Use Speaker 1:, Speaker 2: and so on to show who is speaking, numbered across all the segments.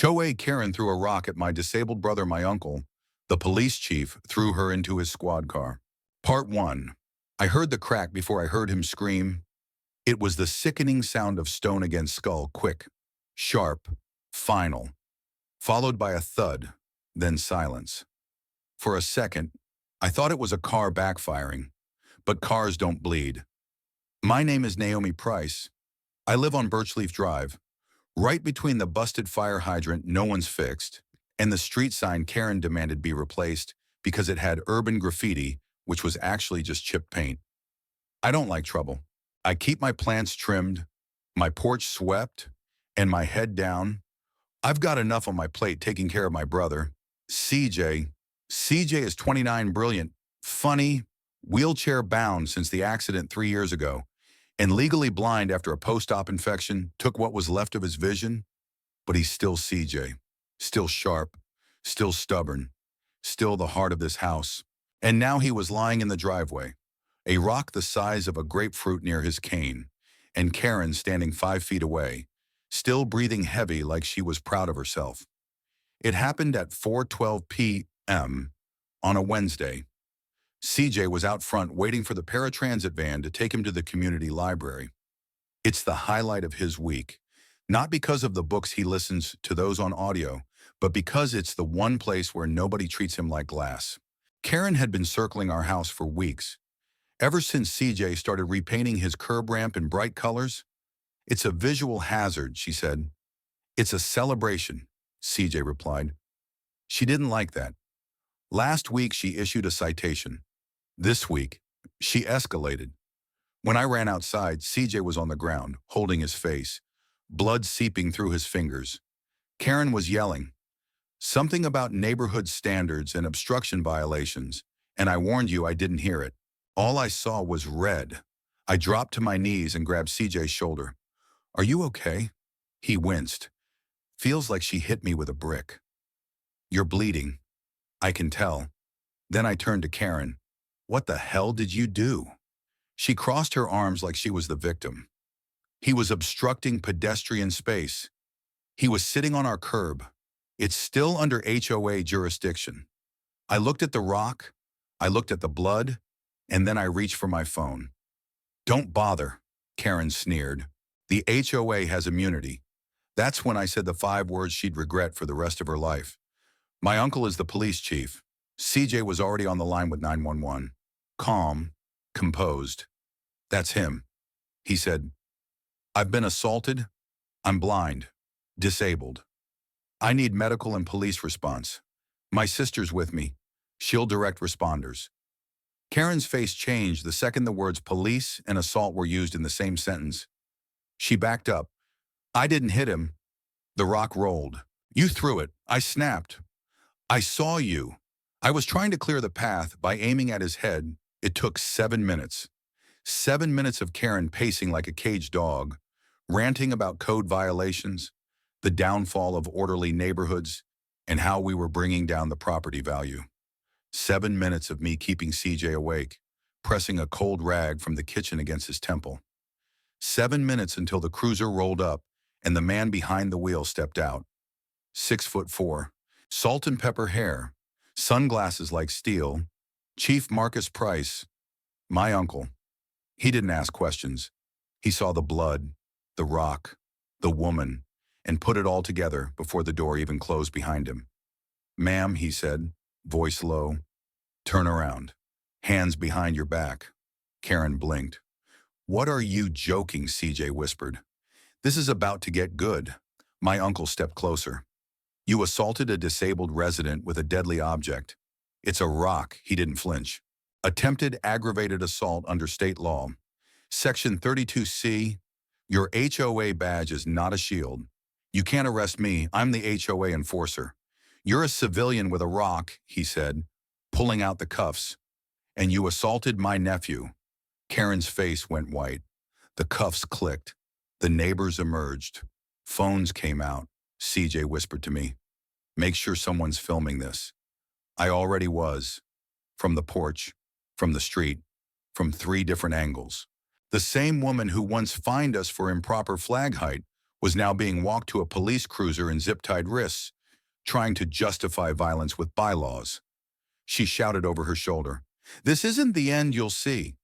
Speaker 1: HOA Karen threw a rock at my disabled brother, my uncle. The police chief threw her into his squad car. Part 1. I heard the crack before I heard him scream. It was the sickening sound of stone against skull, quick, sharp, final, followed by a thud, then silence. For a second, I thought it was a car backfiring, but cars don't bleed. My name is Naomi Price. I live on Birchleaf Drive, right between the busted fire hydrant no one's fixed and the street sign Karen demanded be replaced because it had urban graffiti, which was actually just chipped paint. I don't like trouble. I keep my plants trimmed, my porch swept, and my head down. I've got enough on my plate taking care of my brother, CJ. CJ is 29, brilliant, funny, wheelchair-bound since the accident 3 years ago, and legally blind after a post-op infection took what was left of his vision. But he's still CJ, still sharp, still stubborn, still the heart of this house. And now he was lying in the driveway, a rock the size of a grapefruit near his cane, and Karen standing 5 feet away, still breathing heavy like she was proud of herself. It happened at 4:12 p.m. on a Wednesday. CJ was out front waiting for the paratransit van to take him to the community library. It's the highlight of his week, not because of the books he listens to those on audio, but because it's the one place where nobody treats him like glass. Karen had been circling our house for weeks, ever since CJ started repainting his curb ramp in bright colors. It's a visual hazard, she said. It's a celebration, CJ replied. She didn't like that. Last week, she issued a citation. This week, she escalated. When I ran outside, CJ was on the ground, holding his face, blood seeping through his fingers. Karen was yelling, something about neighborhood standards and obstruction violations, and I warned you I didn't hear it. All I saw was red. I dropped to my knees and grabbed CJ's shoulder. Are you okay? He winced. Feels like she hit me with a brick. You're bleeding. I can tell. Then I turned to Karen. What the hell did you do? She crossed her arms like she was the victim. He was obstructing pedestrian space. He was sitting on our curb. It's still under HOA jurisdiction. I looked at the rock, I looked at the blood, and then I reached for my phone. Don't bother, Karen sneered. The HOA has immunity. That's when I said the 5 words she'd regret for the rest of her life. My uncle is the police chief. CJ was already on the line with 911. Calm, composed. That's him. He said, I've been assaulted. I'm blind, disabled. I need medical and police response. My sister's with me. She'll direct responders. Karen's face changed the second the words police and assault were used in the same sentence. She backed up. I didn't hit him. The rock rolled. You threw it. I snapped. I saw you. I was trying to clear the path by aiming at his head. It took 7 minutes. 7 minutes of Karen pacing like a caged dog, ranting about code violations, the downfall of orderly neighborhoods, and how we were bringing down the property value. 7 minutes of me keeping CJ awake, pressing a cold rag from the kitchen against his temple. 7 minutes until the cruiser rolled up and the man behind the wheel stepped out. 6'4", salt and pepper hair, sunglasses like steel, Chief Marcus Price, my uncle. He didn't ask questions. He saw the blood, the rock, the woman, and put it all together before the door even closed behind him. Ma'am, he said, voice low. Turn around. Hands behind your back. Karen blinked. What are you joking, CJ whispered. This is about to get good. My uncle stepped closer. You assaulted a disabled resident with a deadly object. It's a rock, he didn't flinch. Attempted aggravated assault under state law. Section 32C, your HOA badge is not a shield. You can't arrest me, I'm the HOA enforcer. You're a civilian with a rock, he said, pulling out the cuffs. And you assaulted my nephew. Karen's face went white. The cuffs clicked. The neighbors emerged. Phones came out. CJ whispered to me, make sure someone's filming this. I already was. From the porch, from the street, from 3 different angles. The same woman who once fined us for improper flag height was now being walked to a police cruiser in zip-tied wrists, trying to justify violence with bylaws. She shouted over her shoulder, "This isn't the end, you'll see."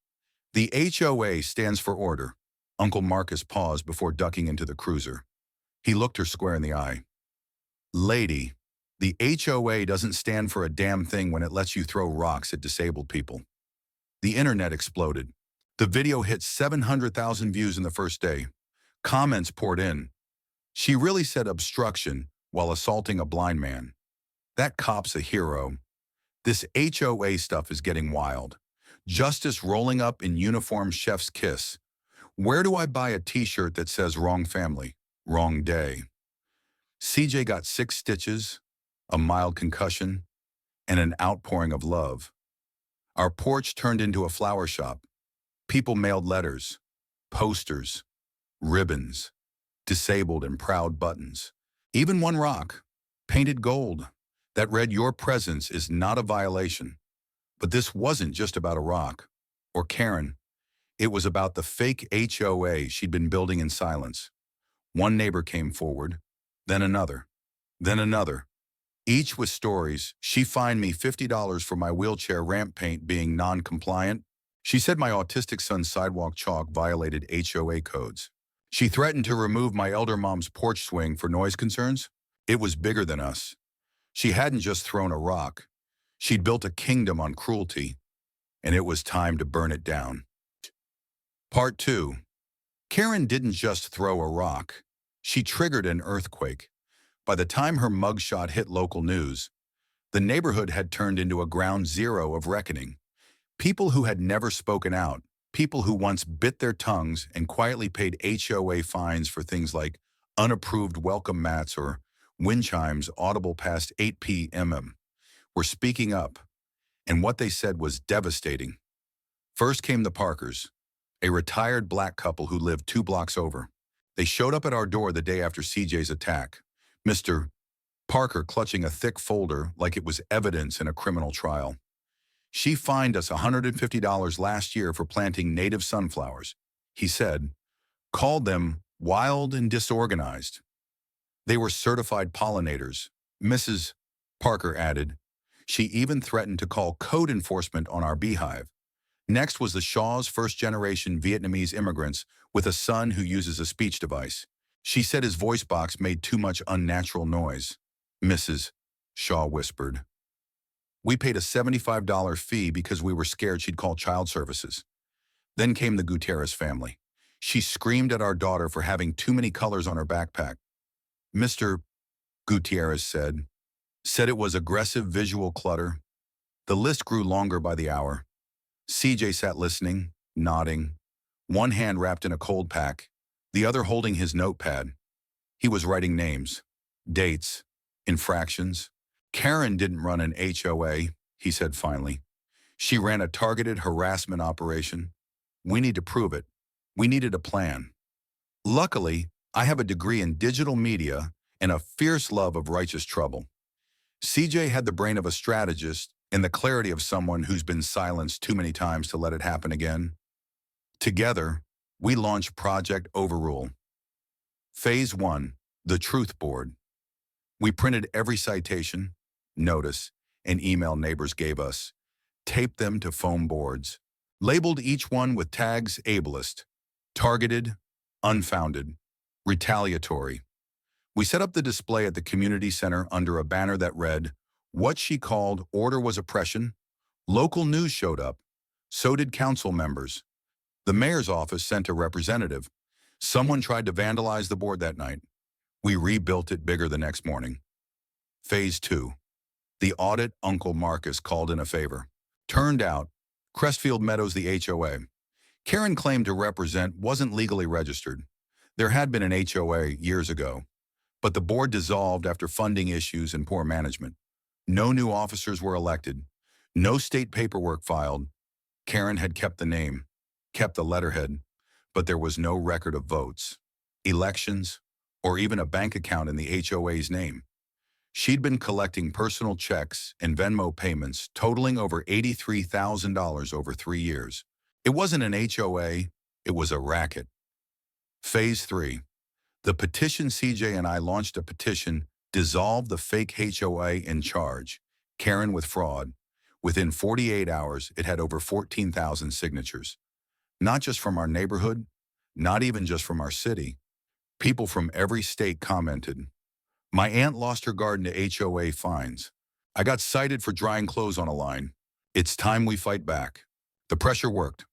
Speaker 1: The HOA stands for order. Uncle Marcus paused before ducking into the cruiser. He looked her square in the eye. "Lady, the HOA doesn't stand for a damn thing when it lets you throw rocks at disabled people." The internet exploded. The video hit 700,000 views in the first day. Comments poured in. "She really said obstruction while assaulting a blind man. That cop's a hero. This HOA stuff is getting wild. Justice rolling up in uniform chef's kiss. Where do I buy a t-shirt that says wrong family, wrong day?" CJ got 6 stitches, a mild concussion, and an outpouring of love. Our porch turned into a flower shop. People mailed letters, posters, ribbons, disabled and proud buttons. Even one rock, painted gold, that read, "Your presence is not a violation." But this wasn't just about a rock or Karen. It was about the fake HOA she'd been building in silence. One neighbor came forward, then another, then another. Each with stories. "She fined me $50 for my wheelchair ramp paint being non-compliant. She said my autistic son's sidewalk chalk violated HOA codes. She threatened to remove my elder mom's porch swing for noise concerns." It was bigger than us. She hadn't just thrown a rock. She'd built a kingdom on cruelty, and it was time to burn it down. Part 2. Karen didn't just throw a rock. She triggered an earthquake. By the time her mugshot hit local news, the neighborhood had turned into a ground zero of reckoning. People who had never spoken out, people who once bit their tongues and quietly paid HOA fines for things like unapproved welcome mats or wind chimes audible past 8 p.m., were speaking up, and what they said was devastating. First came the Parkers, a retired black couple who lived 2 blocks over. They showed up at our door the day after CJ's attack, Mr. Parker clutching a thick folder like it was evidence in a criminal trial. "She fined us $150 last year for planting native sunflowers," he said, "called them wild and disorganized. They were certified pollinators," Mrs. Parker added. "She even threatened to call code enforcement on our beehive." Next was the Shaw's first-generation Vietnamese immigrants with a son who uses a speech device. "She said his voice box made too much unnatural noise," Mrs. Shaw whispered. "We paid a $75 fee because we were scared she'd call child services." Then came the Gutierrez family. "She screamed at our daughter for having too many colors on her backpack," Mr. Gutierrez said it was aggressive visual clutter. The list grew longer by the hour. CJ sat listening, nodding, one hand wrapped in a cold pack, the other holding his notepad. He was writing names, dates, infractions. "Karen didn't run an HOA," he said finally. "She ran a targeted harassment operation. We need to prove it. We needed a plan. Luckily, I have a degree in digital media and a fierce love of righteous trouble." CJ had the brain of a strategist and the clarity of someone who's been silenced too many times to let it happen again. Together, we launched Project Overrule. Phase 1, the Truth Board. We printed every citation, notice, and email neighbors gave us, taped them to foam boards, labeled each one with tags ableist, targeted, unfounded, retaliatory. We set up the display at the community center under a banner that read, what she called "Order was oppression." Local news showed up. So did council members. The mayor's office sent a representative. Someone tried to vandalize the board that night. We rebuilt it bigger the next morning. Phase 2. The audit Uncle Marcus called in a favor. Turned out, Crestfield Meadows, the HOA Karen claimed to represent, wasn't legally registered. There had been an HOA years ago, but the board dissolved after funding issues and poor management. No new officers were elected. No state paperwork filed. Karen had kept the name, kept the letterhead, but there was no record of votes, elections, or even a bank account in the HOA's name. She'd been collecting personal checks and Venmo payments totaling over $83,000 over 3 years. It wasn't an HOA, it was a racket. Phase 3. The petition CJ and I launched a petition, dissolve the fake HOA in charge, Karen with fraud. Within 48 hours, it had over 14,000 signatures. Not just from our neighborhood, not even just from our city. People from every state commented. My aunt lost her garden to HOA fines. I got cited for drying clothes on a line. It's time we fight back. The pressure worked.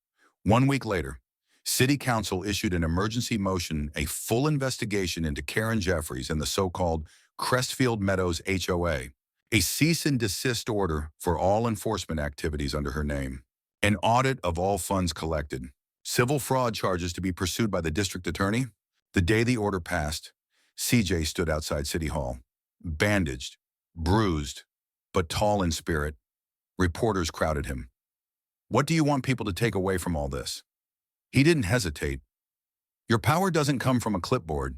Speaker 1: 1 week later, City Council issued an emergency motion, a full investigation into Karen Jeffries and the so-called Crestfield Meadows HOA, a cease and desist order for all enforcement activities under her name, an audit of all funds collected, civil fraud charges to be pursued by the district attorney. The day the order passed, CJ stood outside City Hall, bandaged, bruised, but tall in spirit. Reporters crowded him. What do you want people to take away from all this? He didn't hesitate. Your power doesn't come from a clipboard.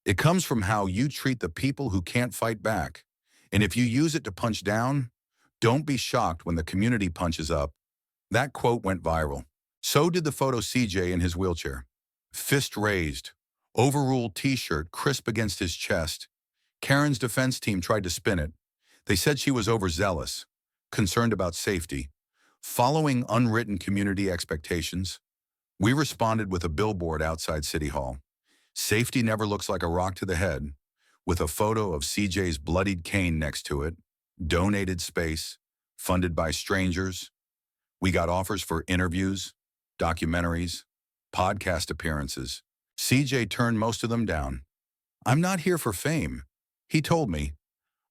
Speaker 1: It comes from how you treat the people who can't fight back. And if you use it to punch down, don't be shocked when the community punches up. That quote went viral. So did the photo CJ in his wheelchair. Fist raised, overruled t-shirt crisp against his chest. Karen's defense team tried to spin it. They said she was overzealous, concerned about safety, following unwritten community expectations. We responded with a billboard outside City Hall. Safety never looks like a rock to the head, with a photo of CJ's bloodied cane next to it, donated space, funded by strangers. We got offers for interviews, documentaries, podcast appearances. CJ turned most of them down. I'm not here for fame, he told me.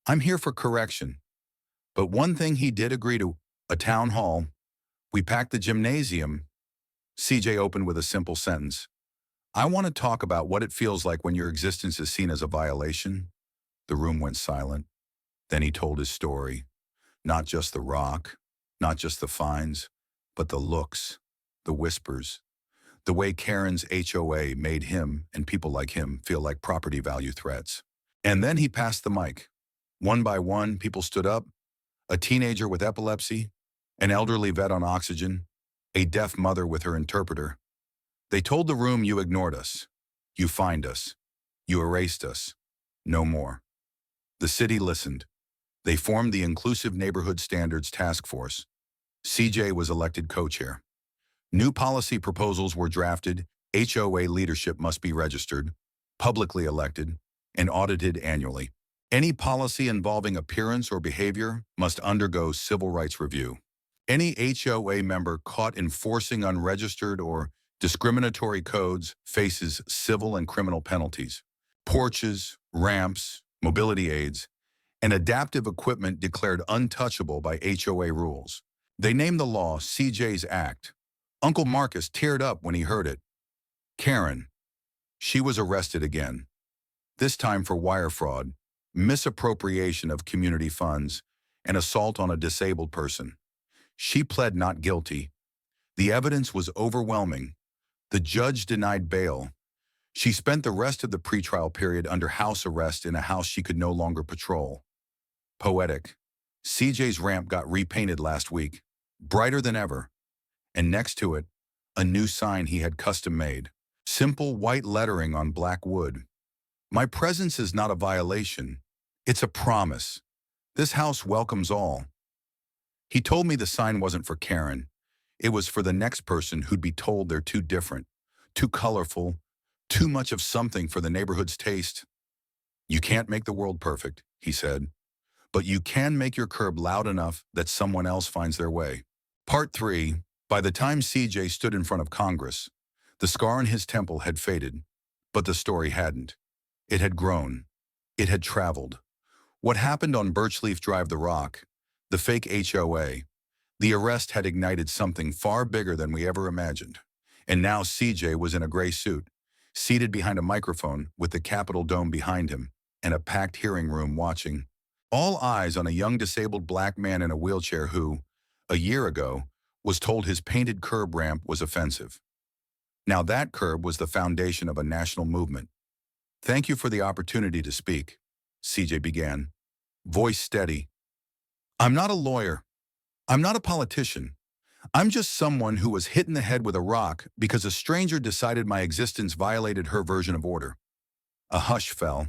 Speaker 1: I'm here for correction. But one thing he did agree to, a town hall. We packed the gymnasium. CJ opened with a simple sentence. I want to talk about what it feels like when your existence is seen as a violation. The room went silent. Then he told his story. Not just the rock, not just the fines, but the looks, the whispers, the way Karen's HOA made him and people like him feel like property value threats. And then he passed the mic. One by one, people stood up. A teenager with epilepsy, an elderly vet on oxygen, a deaf mother with her interpreter. They told the room, you ignored us. You fined us. You erased us. No more. The city listened. They formed the Inclusive Neighborhood Standards Task Force. CJ was elected co-chair. New policy proposals were drafted. HOA leadership must be registered, publicly elected, and audited annually. Any policy involving appearance or behavior must undergo civil rights review. Any HOA member caught enforcing unregistered or discriminatory codes faces civil and criminal penalties. Porches, ramps, mobility aids, and adaptive equipment declared untouchable by HOA rules. They named the law CJ's Act. Uncle Marcus teared up when he heard it. Karen. She was arrested again. This time for wire fraud, misappropriation of community funds, and assault on a disabled person. She pled not guilty. The evidence was overwhelming. The judge denied bail. She spent the rest of the pretrial period under house arrest in a house she could no longer patrol. Poetic. CJ's ramp got repainted last week, brighter than ever. And next to it, a new sign he had custom made. Simple white lettering on black wood. My presence is not a violation. It's a promise. This house welcomes all. He told me the sign wasn't for Karen. It was for the next person who'd be told they're too different, too colorful, too much of something for the neighborhood's taste. You can't make the world perfect, he said, but you can make your curb loud enough that someone else finds their way. Part 3. By the time CJ stood in front of Congress, the scar on his temple had faded, but the story hadn't. It had grown. It had traveled. What happened on Birchleaf Drive, The Rock, the fake HOA, the arrest had ignited something far bigger than we ever imagined. And now CJ was in a gray suit, seated behind a microphone with the Capitol Dome behind him and a packed hearing room watching. All eyes on a young disabled black man in a wheelchair who, a year ago, was told his painted curb ramp was offensive. Now that curb was the foundation of a national movement. Thank you for the opportunity to speak, CJ began, voice steady. I'm not a lawyer. I'm not a politician. I'm just someone who was hit in the head with a rock because a stranger decided my existence violated her version of order. A hush fell.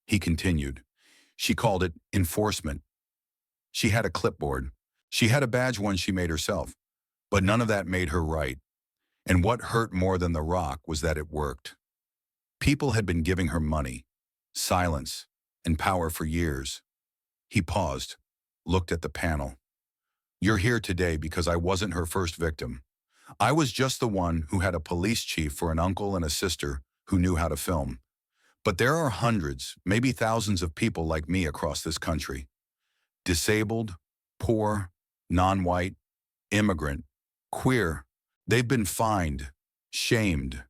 Speaker 1: He continued. She called it enforcement. She had a clipboard. She had a badge one she made herself. But none of that made her right. And what hurt more than the rock was that it worked. People had been giving her money, silence, and power for years. He paused, looked at the panel. You're here today because I wasn't her first victim. I was just the one who had a police chief for an uncle and a sister who knew how to film. But there are hundreds, maybe thousands of people like me across this country. Disabled, poor, non-white, immigrant, queer. They've been fined, shamed,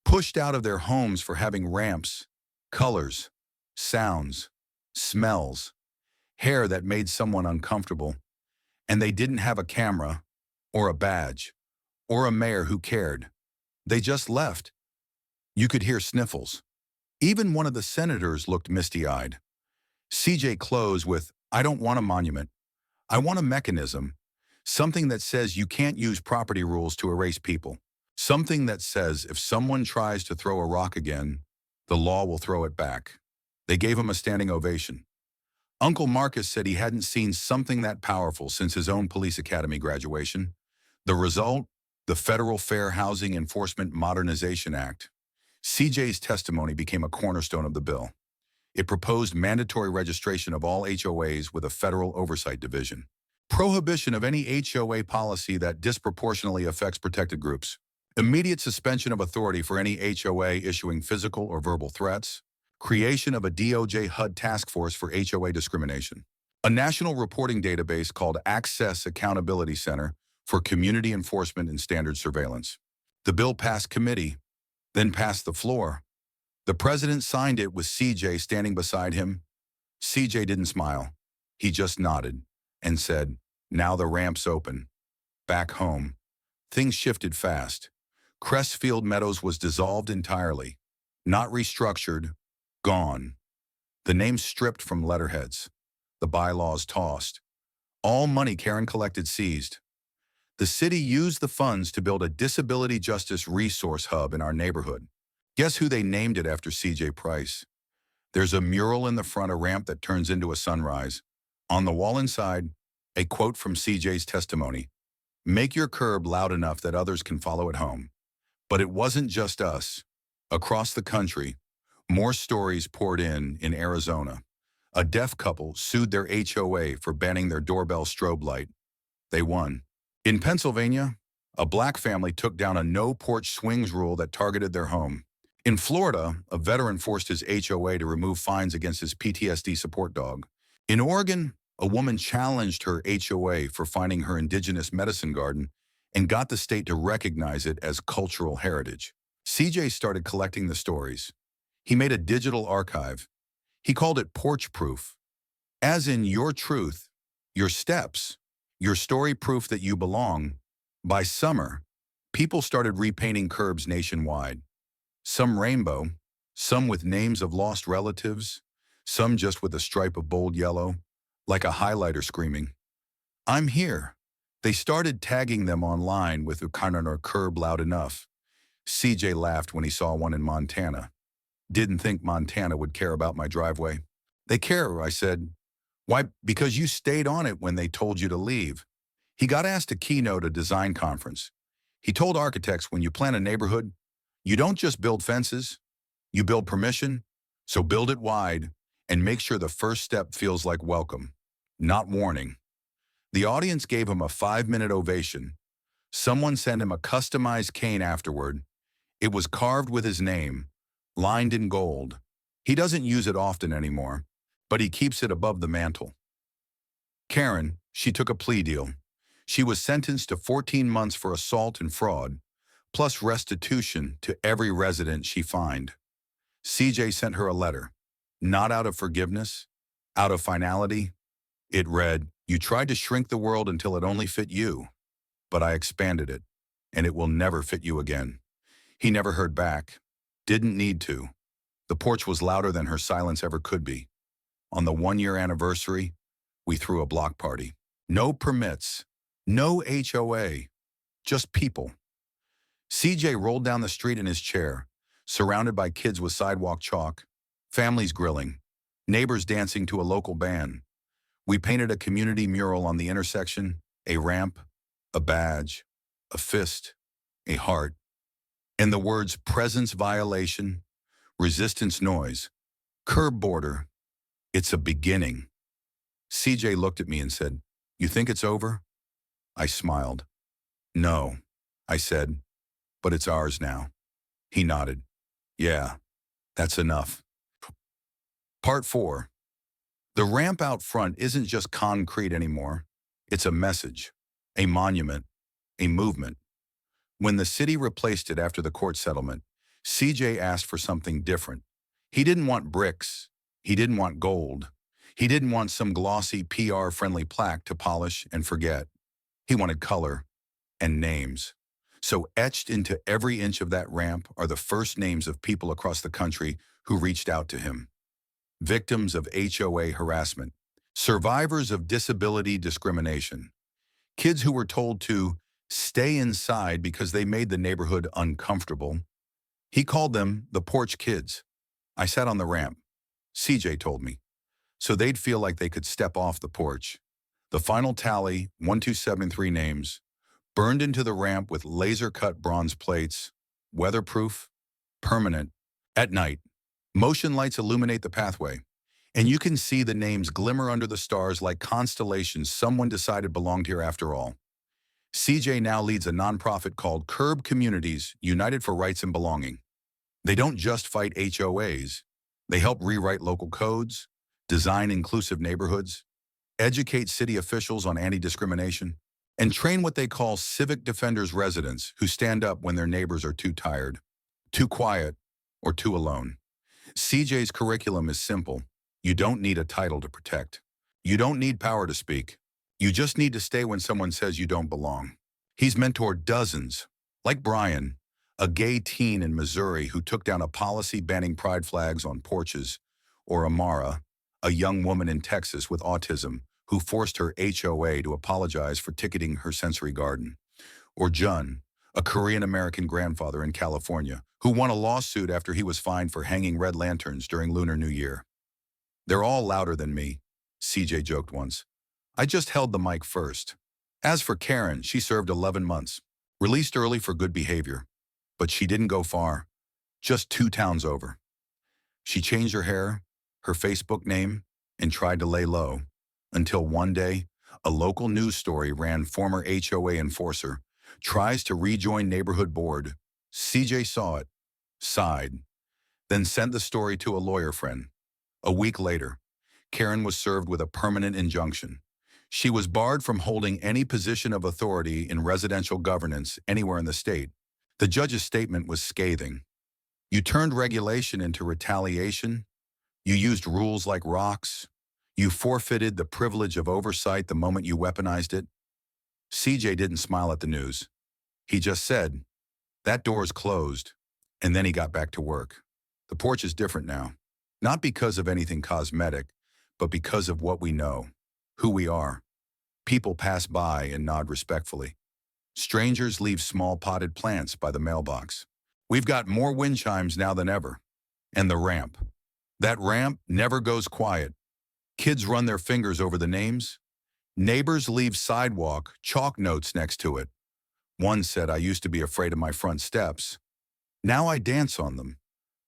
Speaker 1: pushed out of their homes for having ramps, colors, sounds, smells, hair that made someone uncomfortable, and they didn't have a camera, or a badge, or a mayor who cared. They just left. You could hear sniffles. Even one of the senators looked misty-eyed. CJ closed with, I don't want a monument. I want a mechanism. Something that says you can't use property rules to erase people. Something that says if someone tries to throw a rock again, the law will throw it back. They gave him a standing ovation. Uncle Marcus said he hadn't seen something that powerful since his own police academy graduation. The result? The Federal Fair Housing Enforcement Modernization Act. CJ's testimony became a cornerstone of the bill. It proposed mandatory registration of all HOAs with a federal oversight division. Prohibition of any HOA policy that disproportionately affects protected groups. Immediate suspension of authority for any HOA issuing physical or verbal threats. Creation of a DOJ HUD task force for HOA discrimination. A national reporting database called Access Accountability Center for Community Enforcement and Standard Surveillance. The bill passed committee, then passed the floor. The president signed it with CJ standing beside him. CJ didn't smile. He just nodded and said, now the ramp's open. Back home, things shifted fast. Crestfield Meadows was dissolved entirely. Not restructured, gone. The name stripped from letterheads. The bylaws tossed. All money Karen collected seized. The city used the funds to build a disability justice resource hub in our neighborhood. Guess who they named it after CJ Price? There's a mural in the front, a ramp that turns into a sunrise. On the wall inside, a quote from CJ's testimony. Make your curb loud enough that others can follow it home. But it wasn't just us. Across the country, more stories poured in Arizona. A deaf couple sued their HOA for banning their doorbell strobe light. They won. In Pennsylvania, a black family took down a no-porch swings rule that targeted their home. In Florida, a veteran forced his HOA to remove fines against his PTSD support dog. In Oregon, a woman challenged her HOA for finding her indigenous medicine garden and got the state to recognize it as cultural heritage. CJ started collecting the stories. He made a digital archive. He called it porch proof, as in your truth, your steps, your story proof that you belong. By summer, people started repainting curbs nationwide. Some rainbow, some with names of lost relatives, some just with a stripe of bold yellow, like a highlighter screaming, I'm here. They started tagging them online with Karen or curb loud enough. CJ laughed when he saw one in Montana. Didn't think Montana would care about my driveway. They care, I said. Why? Because you stayed on it when they told you to leave. He got asked to keynote a design conference. He told architects when you plan a neighborhood, you don't just build fences, you build permission, so build it wide and make sure the first step feels like welcome, not warning. The audience gave him a 5-minute ovation. Someone sent him a customized cane afterward. It was carved with his name, lined in gold. He doesn't use it often anymore, but he keeps it above the mantle. Karen, she took a plea deal. She was sentenced to 14 months for assault and fraud, plus restitution to every resident she fined. CJ sent her a letter, not out of forgiveness, out of finality. It read, you tried to shrink the world until it only fit you, but I expanded it, and it will never fit you again. He never heard back, didn't need to. The porch was louder than her silence ever could be. On the 1-year anniversary, we threw a block party. No permits, no HOA, just people. CJ rolled down the street in his chair, surrounded by kids with sidewalk chalk. families grilling, neighbors dancing to a local band. We painted a community mural on the intersection, a ramp, a badge, a fist, a heart, and the words presence violation, resistance noise, curb border. It's a beginning. CJ looked at me and said, "You think it's over?" I smiled. "No," I said, "but it's ours now." He nodded. "Yeah, that's enough." Part 4. The ramp out front isn't just concrete anymore. It's a message, a monument, a movement. When the city replaced it after the court settlement, CJ asked for something different. He didn't want bricks. He didn't want gold. He didn't want some glossy PR-friendly plaque to polish and forget. He wanted color and names. So etched into every inch of that ramp are the first names of people across the country who reached out to him. Victims of HOA harassment, survivors of disability discrimination, kids who were told to stay inside because they made the neighborhood uncomfortable. He called them the porch kids. I sat on the ramp, CJ told me, so they'd feel like they could step off the porch. The final tally, 1273 names, burned into the ramp with laser-cut bronze plates, weatherproof, permanent. At night, motion lights illuminate the pathway, and you can see the names glimmer under the stars like constellations someone decided belonged here after all. CJ now leads a nonprofit called Curb Communities United for Rights and Belonging. They don't just fight HOAs. They help rewrite local codes, design inclusive neighborhoods, educate city officials on anti-discrimination, and train what they call civic defenders residents who stand up when their neighbors are too tired, too quiet, or too alone. CJ's curriculum is simple. You don't need a title to protect. You don't need power to speak. You just need to stay when someone says you don't belong. He's mentored dozens, like Brian, a gay teen in Missouri who took down a policy banning pride flags on porches, or Amara, a young woman in Texas with autism who forced her HOA to apologize for ticketing her sensory garden, or Jun, a Korean-American grandfather in California who won a lawsuit after he was fined for hanging red lanterns during Lunar New Year. "They're all louder than me," CJ joked once. "I just held the mic first." As for Karen, she served 11 months, released early for good behavior. But she didn't go far, just 2 towns over. She changed her hair, her Facebook name, and tried to lay low, until one day, a local news story ran former HOA enforcer tries to rejoin neighborhood board. CJ saw it, sighed, then sent the story to a lawyer friend. A week later, Karen was served with a permanent injunction. She was barred from holding any position of authority in residential governance anywhere in the state. The judge's statement was scathing. "You turned regulation into retaliation. You used rules like rocks. You forfeited the privilege of oversight the moment you weaponized it." CJ didn't smile at the news. He just said, "That door's closed," and then he got back to work. The porch is different now, not because of anything cosmetic, but because of what we know, who we are. People pass by and nod respectfully. Strangers leave small potted plants by the mailbox. We've got more wind chimes now than ever. And the ramp. That ramp never goes quiet. Kids run their fingers over the names. Neighbors leave sidewalk chalk notes next to it. One said, "I used to be afraid of my front steps. Now I dance on them."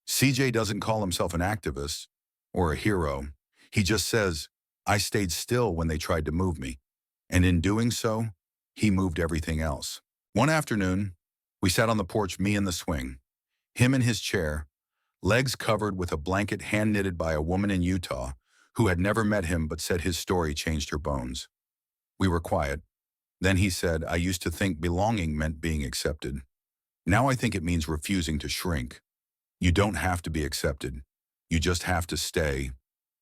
Speaker 1: CJ doesn't call himself an activist or a hero. He just says, "I stayed still when they tried to move me. And in doing so, he moved everything else." One afternoon, we sat on the porch, me in the swing, him in his chair, legs covered with a blanket hand-knitted by a woman in Utah who had never met him but said his story changed her bones. We were quiet. Then he said, "I used to think belonging meant being accepted. Now I think it means refusing to shrink. You don't have to be accepted. You just have to stay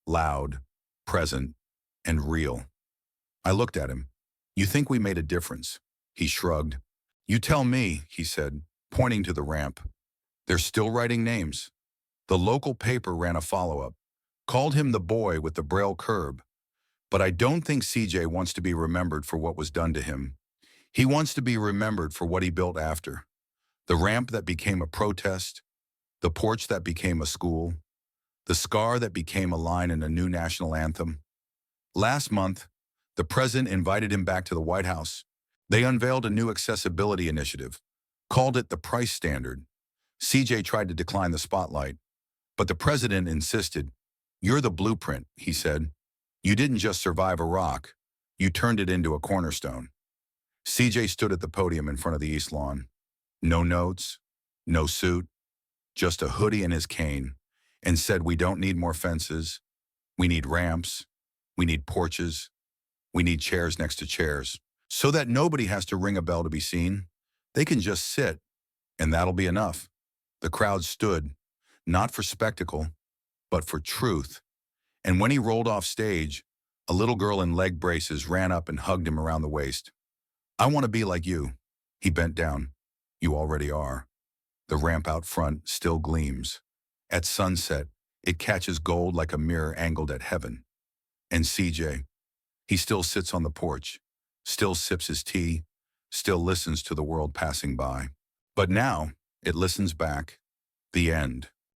Speaker 1: loud, present, and real." I looked at him. "You think we made a difference?" He shrugged. "You tell me," he said, pointing to the ramp. "They're still writing names." The local paper ran a follow-up, called him the boy with the braille curb. But I don't think CJ wants to be remembered for what was done to him. He wants to be remembered for what he built after. The ramp that became a protest, the porch that became a school, The scar that became a line in a new national anthem. Last month, the president invited him back to the White House. They unveiled a new accessibility initiative, called it the price standard. CJ tried to decline the spotlight, but the president insisted. "You're the blueprint," he said. "You didn't just survive Iraq, you turned it into a cornerstone." CJ stood at the podium in front of the East Lawn. No notes, no suit, just a hoodie and his cane, and said, "We don't need more fences. We need ramps. We need porches. We need chairs next to chairs, so that nobody has to ring a bell to be seen. They can just sit, and that'll be enough." The crowd stood, not for spectacle, but for truth. And when he rolled off stage, a little girl in leg braces ran up and hugged him around the waist. "I want to be like you." He bent down. "You already are." The ramp out front still gleams. At sunset, it catches gold like a mirror angled at heaven. And CJ, he still sits on the porch, still sips his tea, still listens to the world passing by. But now, it listens back. The end.